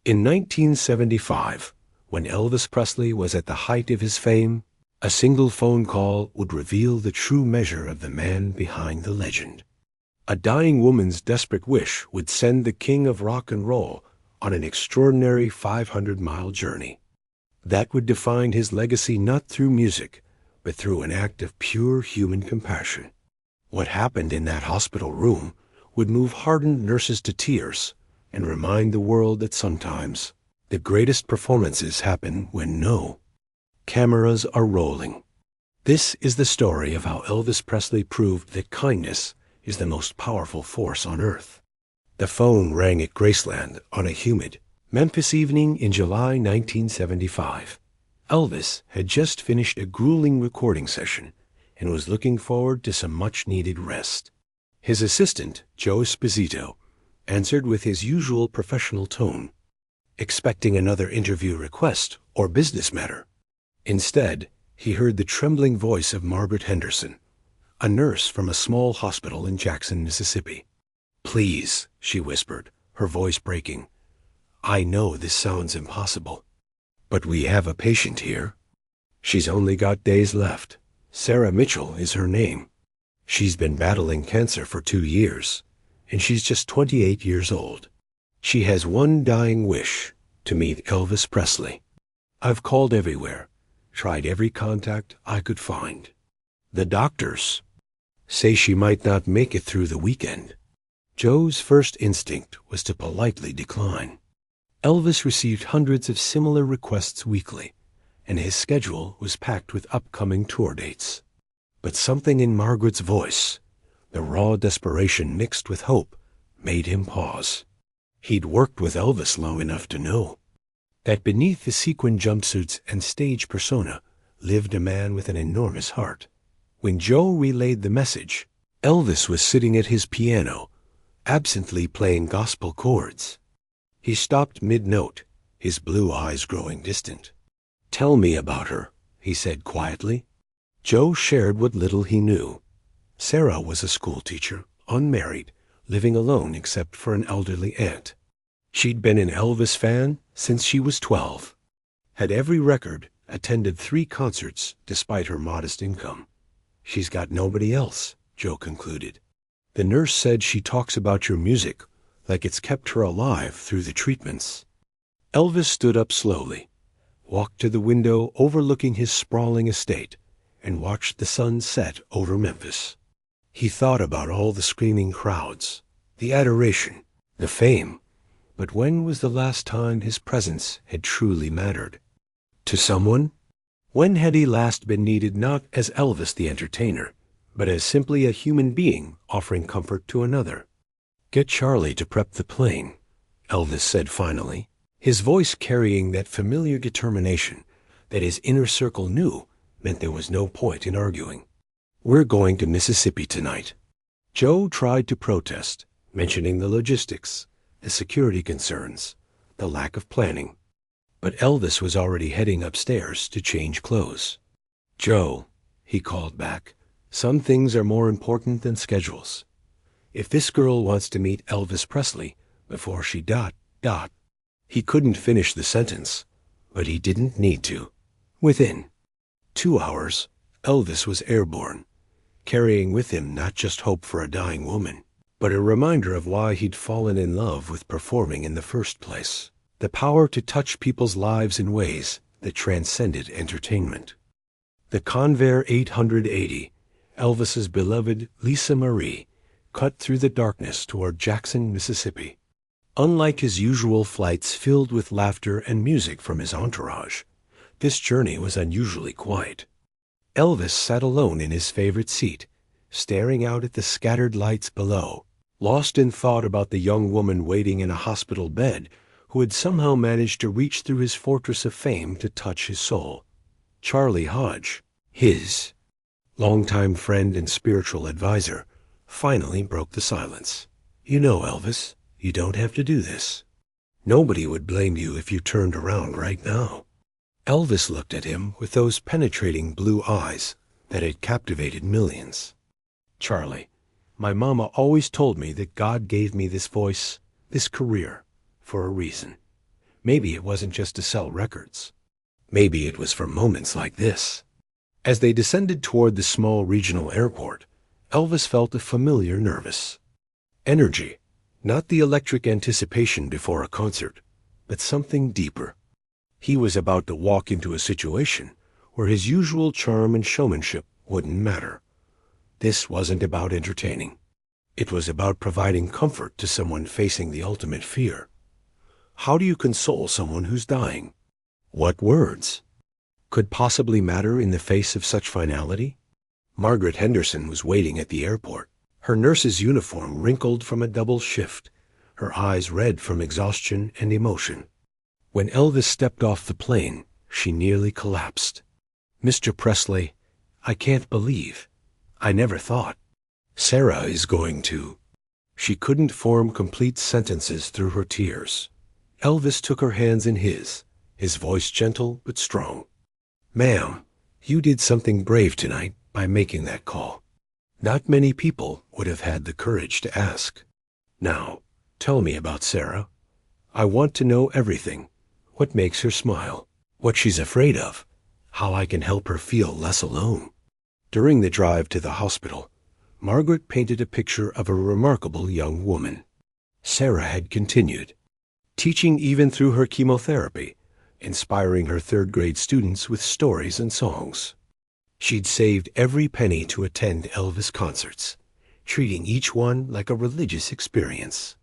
In 1975, when Elvis Presley was at the height of his fame, a single phone call would reveal the true measure of the man behind the legend. A dying woman's desperate wish would send the king of rock and roll on an extraordinary 500-mile journey. That would define his legacy not through music, but through an act of pure human compassion. What happened in that hospital room would move hardened nurses to tears and remind the world that sometimes the greatest performances happen when no cameras are rolling. This is the story of how Elvis Presley proved that kindness is the most powerful force on earth. The phone rang at Graceland on a humid Memphis evening in July 1975. Elvis had just finished a grueling recording session and was looking forward to some much-needed rest. His assistant, Joe Esposito, answered with his usual professional tone, expecting another interview request or business matter. Instead, he heard the trembling voice of Margaret Henderson, a nurse from a small hospital in Jackson, Mississippi. "Please," she whispered, her voice breaking. "I know this sounds impossible, but we have a patient here. She's only got days left. Sarah Mitchell is her name. She's been battling cancer for 2 years, and she's just 28 years old. She has one dying wish, to meet Elvis Presley. I've called everywhere, tried every contact I could find. The doctors say she might not make it through the weekend." Joe's first instinct was to politely decline. Elvis received hundreds of similar requests weekly, and his schedule was packed with upcoming tour dates. But something in Margaret's voice, the raw desperation mixed with hope, made him pause. He'd worked with Elvis long enough to know that beneath the sequin jumpsuits and stage persona lived a man with an enormous heart. When Joe relayed the message, Elvis was sitting at his piano, absently playing gospel chords. He stopped mid-note, his blue eyes growing distant. "Tell me about her," he said quietly. Joe shared what little he knew. Sarah was a schoolteacher, unmarried, living alone except for an elderly aunt. She'd been an Elvis fan since she was 12, had every record, attended 3 concerts despite her modest income. "She's got nobody else," Joe concluded. "The nurse said she talks about your music like it's kept her alive through the treatments." Elvis stood up slowly, walked to the window overlooking his sprawling estate, and watched the sun set over Memphis. He thought about all the screaming crowds, the adoration, the fame, but when was the last time his presence had truly mattered to someone? When had he last been needed not as Elvis the entertainer, but as simply a human being offering comfort to another? "Get Charlie to prep the plane," Elvis said finally, his voice carrying that familiar determination that his inner circle knew meant there was no point in arguing. "We're going to Mississippi tonight." Joe tried to protest, mentioning the logistics, the security concerns, the lack of planning. But Elvis was already heading upstairs to change clothes. "Joe," he called back, "some things are more important than schedules. If this girl wants to meet Elvis Presley before she ... He couldn't finish the sentence, but he didn't need to. Within 2 hours, Elvis was airborne, carrying with him not just hope for a dying woman, but a reminder of why he'd fallen in love with performing in the first place. The power to touch people's lives in ways that transcended entertainment. The Convair 880, Elvis's beloved Lisa Marie, cut through the darkness toward Jackson, Mississippi. Unlike his usual flights filled with laughter and music from his entourage, this journey was unusually quiet. Elvis sat alone in his favorite seat, staring out at the scattered lights below, lost in thought about the young woman waiting in a hospital bed who had somehow managed to reach through his fortress of fame to touch his soul. Charlie Hodge, his longtime friend and spiritual advisor, finally broke the silence. "You know, Elvis, you don't have to do this. Nobody would blame you if you turned around right now." Elvis looked at him with those penetrating blue eyes that had captivated millions. "Charlie, my mama always told me that God gave me this voice, this career, for a reason. Maybe it wasn't just to sell records. Maybe it was for moments like this. As they descended toward the small regional airport, Elvis felt a familiar nervous energy, not the electric anticipation before a concert, but something deeper. He was about to walk into a situation where his usual charm and showmanship wouldn't matter. This wasn't about entertaining. It was about providing comfort to someone facing the ultimate fear. How do you console someone who's dying? What words could possibly matter in the face of such finality? Margaret Henderson was waiting at the airport, her nurse's uniform wrinkled from a double shift, her eyes red from exhaustion and emotion. When Elvis stepped off the plane, she nearly collapsed. "Mr. Presley, I can't believe. I never thought. Sarah is going to." She couldn't form complete sentences through her tears. Elvis took her hands in his voice gentle but strong. "Ma'am, you did something brave tonight by making that call. Not many people would have had the courage to ask. Now, tell me about Sarah. I want to know everything. What makes her smile, what she's afraid of, how I can help her feel less alone." During the drive to the hospital, Margaret painted a picture of a remarkable young woman. Sarah had continued, teaching even through her chemotherapy, inspiring her third-grade students with stories and songs. She'd saved every penny to attend Elvis concerts, treating each one like a religious experience.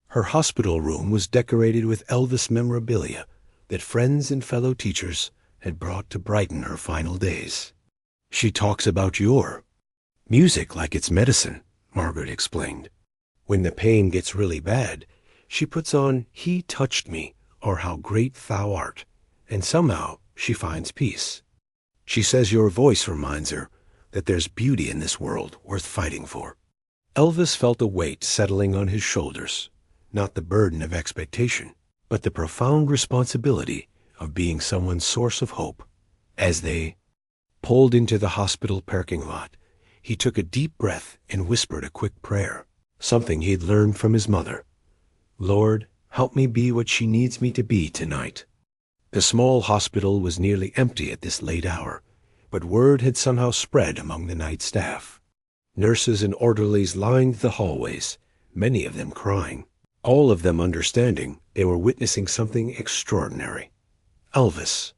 Her hospital room was decorated with Elvis memorabilia that friends and fellow teachers had brought to brighten her final days. "She talks about your music like it's medicine," Margaret explained. "When the pain gets really bad, she puts on 'He Touched Me' or 'How Great Thou Art,' and somehow she finds peace. She says your voice reminds her that there's beauty in this world worth fighting for." Elvis felt a weight settling on his shoulders, not the burden of expectation, but the profound responsibility of being someone's source of hope. As they pulled into the hospital parking lot, he took a deep breath and whispered a quick prayer, something he'd learned from his mother. "Lord, help me be what she needs me to be tonight." The small hospital was nearly empty at this late hour, but word had somehow spread among the night staff. Nurses and orderlies lined the hallways, many of them crying, all of them understanding they were witnessing something extraordinary. Elvis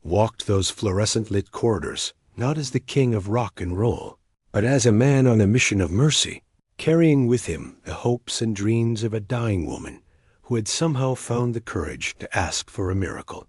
walked those fluorescent-lit corridors not as the king of rock and roll, but as a man on a mission of mercy, carrying with him the hopes and dreams of a dying woman who had somehow found the courage to ask for a miracle.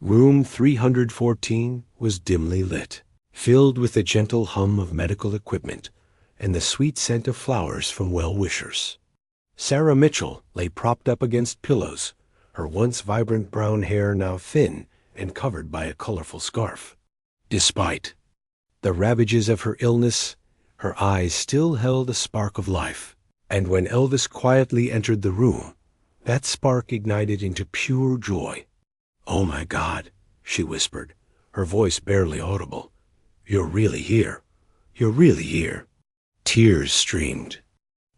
Room 314 was dimly lit, filled with the gentle hum of medical equipment and the sweet scent of flowers from well-wishers. Sarah Mitchell lay propped up against pillows, her once vibrant brown hair now thin and covered by a colorful scarf. Despite the ravages of her illness, her eyes still held a spark of life, and when Elvis quietly entered the room, that spark ignited into pure joy. "Oh, my God," she whispered, her voice barely audible. "You're really here. You're really here." Tears streamed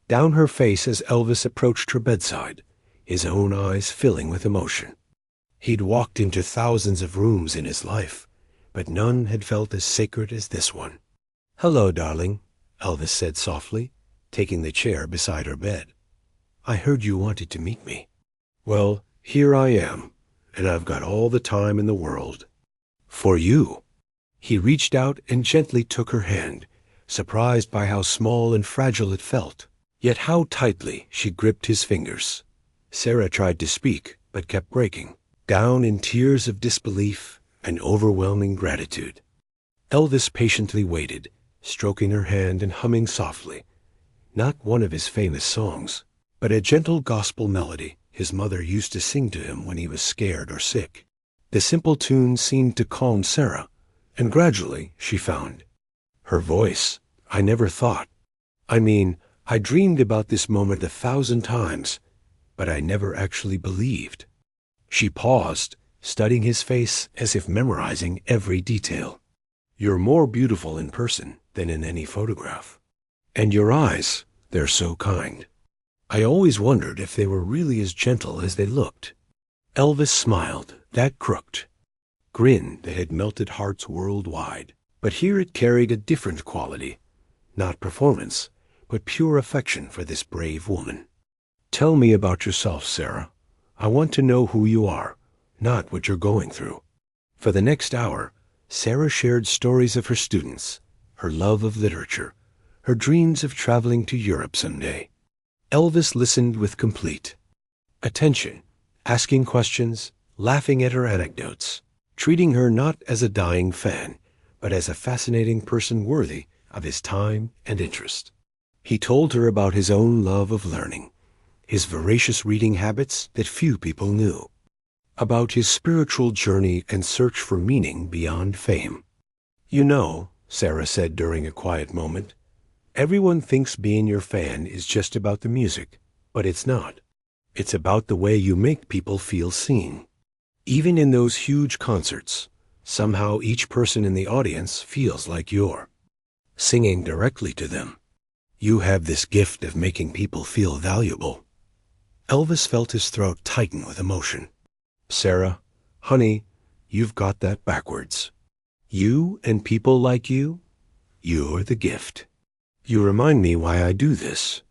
down her face as Elvis approached her bedside, his own eyes filling with emotion. He'd walked into thousands of rooms in his life, but none had felt as sacred as this one. "Hello, darling," Elvis said softly, taking the chair beside her bed. "I heard you wanted to meet me." "Well, here I am, and I've got all the time in the world. For you." He reached out and gently took her hand, surprised by how small and fragile it felt, yet how tightly she gripped his fingers. Sarah tried to speak, but kept breaking down in tears of disbelief and overwhelming gratitude. Elvis patiently waited, stroking her hand and humming softly, not one of his famous songs, but a gentle gospel melody his mother used to sing to him when he was scared or sick. The simple tune seemed to calm Sarah, and gradually she found her voice. "I never thought. I dreamed about this moment 1,000 times, but I never actually believed." She paused, studying his face as if memorizing every detail. "You're more beautiful in person than in any photograph. And your eyes, they're so kind. I always wondered if they were really as gentle as they looked." Elvis smiled, that crooked grin that had melted hearts worldwide. But here it carried a different quality, not performance, but pure affection for this brave woman. Tell me about yourself, Sarah. I want to know who you are, not what you're going through. For the next hour, Sarah shared stories of her students, her love of literature, her dreams of traveling to Europe someday. Elvis listened with complete attention, asking questions, laughing at her anecdotes, treating her not as a dying fan, but as a fascinating person worthy of his time and interest. He told her about his own love of learning, his voracious reading habits that few people knew, about his spiritual journey and search for meaning beyond fame. You know, Sarah said during a quiet moment, everyone thinks being your fan is just about the music, but it's not. It's about the way you make people feel seen. Even in those huge concerts, somehow each person in the audience feels like you're singing directly to them. You have this gift of making people feel valuable. Elvis felt his throat tighten with emotion. Sarah, honey, you've got that backwards. You and people like you're the gift. You remind me why I do this.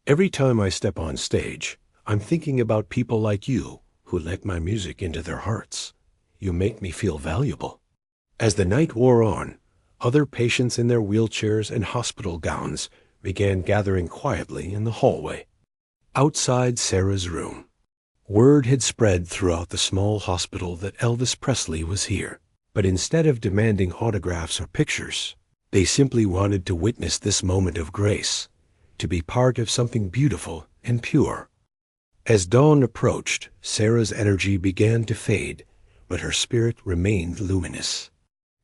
Every time I step on stage, I'm thinking about people like you who let my music into their hearts. You make me feel valuable. As the night wore on, other patients in their wheelchairs and hospital gowns began gathering quietly in the hallway. Outside Sarah's room, word had spread throughout the small hospital that Elvis Presley was here. But instead of demanding autographs or pictures, they simply wanted to witness this moment of grace, to be part of something beautiful and pure. As dawn approached, Sarah's energy began to fade, but her spirit remained luminous.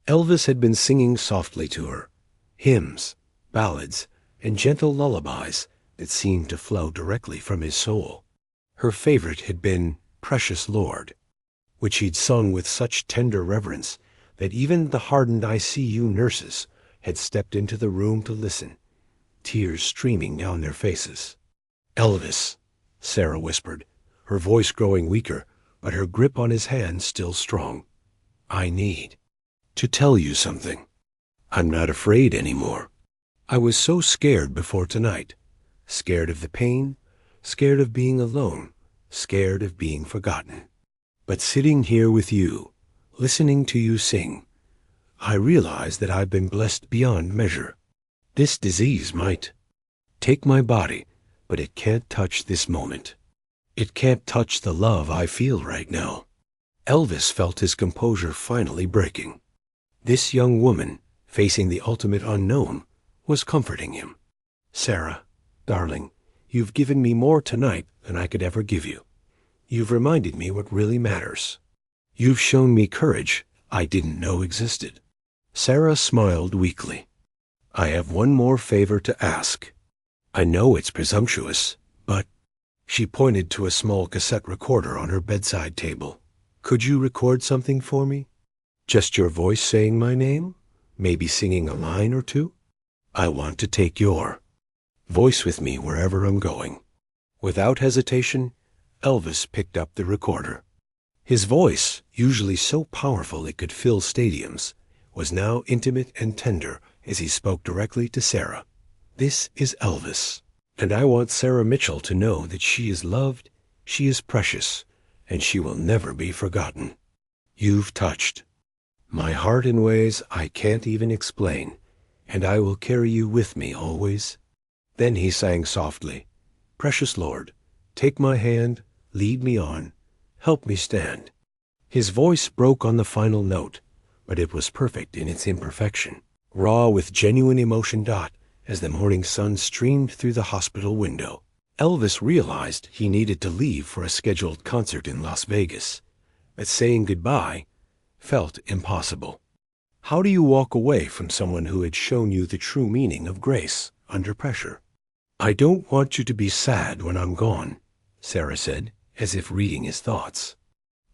Elvis had been singing softly to her, hymns, ballads, and gentle lullabies that seemed to flow directly from his soul. Her favorite had been Precious Lord, which he'd sung with such tender reverence that even the hardened ICU nurses had stepped into the room to listen, tears streaming down their faces. Elvis, Sarah whispered, her voice growing weaker, but her grip on his hand still strong. I need to tell you something. I'm not afraid anymore. I was so scared before tonight. Scared of the pain, scared of being alone, scared of being forgotten. But sitting here with you, listening to you sing, I realize that I've been blessed beyond measure. This disease might take my body, but it can't touch this moment. It can't touch the love I feel right now. Elvis felt his composure finally breaking. This young woman, facing the ultimate unknown, was comforting him. Sarah, darling, you've given me more tonight than I could ever give you. You've reminded me what really matters. You've shown me courage I didn't know existed. Sarah smiled weakly. I have one more favor to ask. I know it's presumptuous, but... She pointed to a small cassette recorder on her bedside table. Could you record something for me? Just your voice saying my name? Maybe singing a line or two? I want to take your voice with me wherever I'm going. Without hesitation, Elvis picked up the recorder. His voice, usually so powerful it could fill stadiums, was now intimate and tender as he spoke directly to Sarah. This is Elvis, and I want Sarah Mitchell to know that she is loved, she is precious, and she will never be forgotten. You've touched my heart in ways I can't even explain, and I will carry you with me always. Then he sang softly, Precious Lord, take my hand, lead me on, help me stand. His voice broke on the final note, but it was perfect in its imperfection, raw with genuine emotion. As the morning sun streamed through the hospital window, Elvis realized he needed to leave for a scheduled concert in Las Vegas, but saying goodbye felt impossible. How do you walk away from someone who had shown you the true meaning of grace under pressure? I don't want you to be sad when I'm gone, Sarah said, as if reading his thoughts.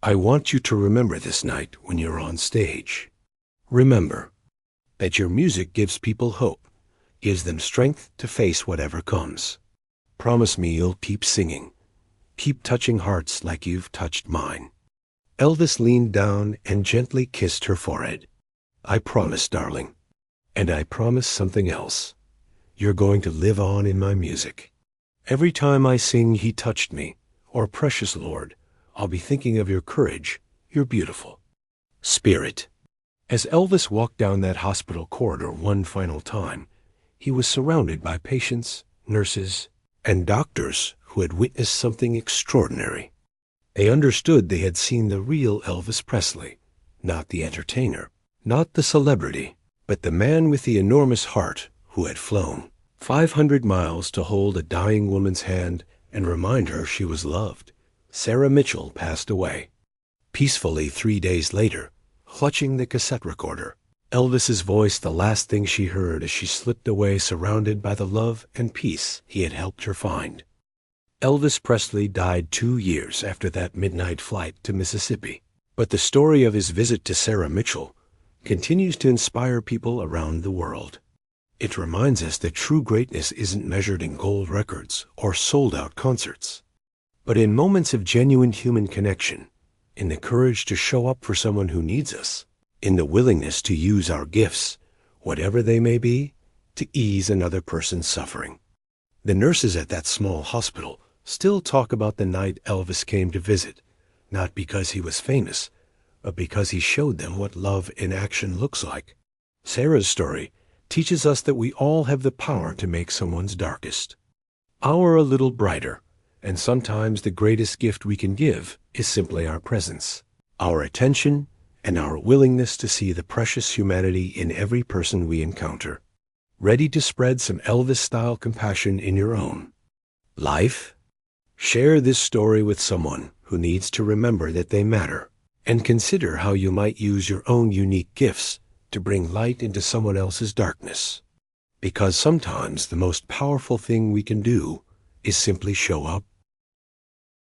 I want you to remember this night when you're on stage. Remember that your music gives people hope, gives them strength to face whatever comes. Promise me you'll keep singing, Keep touching hearts like you've touched mine." Elvis leaned down and gently kissed her forehead. "I promise, darling. And I promise something else. You're going to live on in my music. Every time I sing 'He Touched Me' or 'Precious Lord,' I'll be thinking of your courage, your beautiful spirit." As Elvis walked down that hospital corridor one final time, he was surrounded by patients, nurses, and doctors who had witnessed something extraordinary. They understood they had seen the real Elvis Presley, not the entertainer, not the celebrity, but the man with the enormous heart who had flown 500 miles to hold a dying woman's hand and remind her she was loved. Sarah Mitchell passed away peacefully 3 days later, clutching the cassette recorder. Elvis's voice the last thing she heard as she slipped away surrounded by the love and peace he had helped her find. Elvis Presley died 2 years after that midnight flight to Mississippi, but the story of his visit to Sarah Mitchell continues to inspire people around the world. It reminds us that true greatness isn't measured in gold records or sold-out concerts, but in moments of genuine human connection, in the courage to show up for someone who needs us, in the willingness to use our gifts, whatever they may be, to ease another person's suffering. The nurses at that small hospital still talk about the night Elvis came to visit, not because he was famous, but because he showed them what love in action looks like. Sarah's story teaches us that we all have the power to make someone's darkest hour a little brighter, and sometimes the greatest gift we can give is simply our presence, our attention, and our willingness to see the precious humanity in every person we encounter. Ready to spread some Elvis-style compassion in your own life? Share this story with someone who needs to remember that they matter, and consider how you might use your own unique gifts to bring light into someone else's darkness. Because sometimes the most powerful thing we can do is simply show up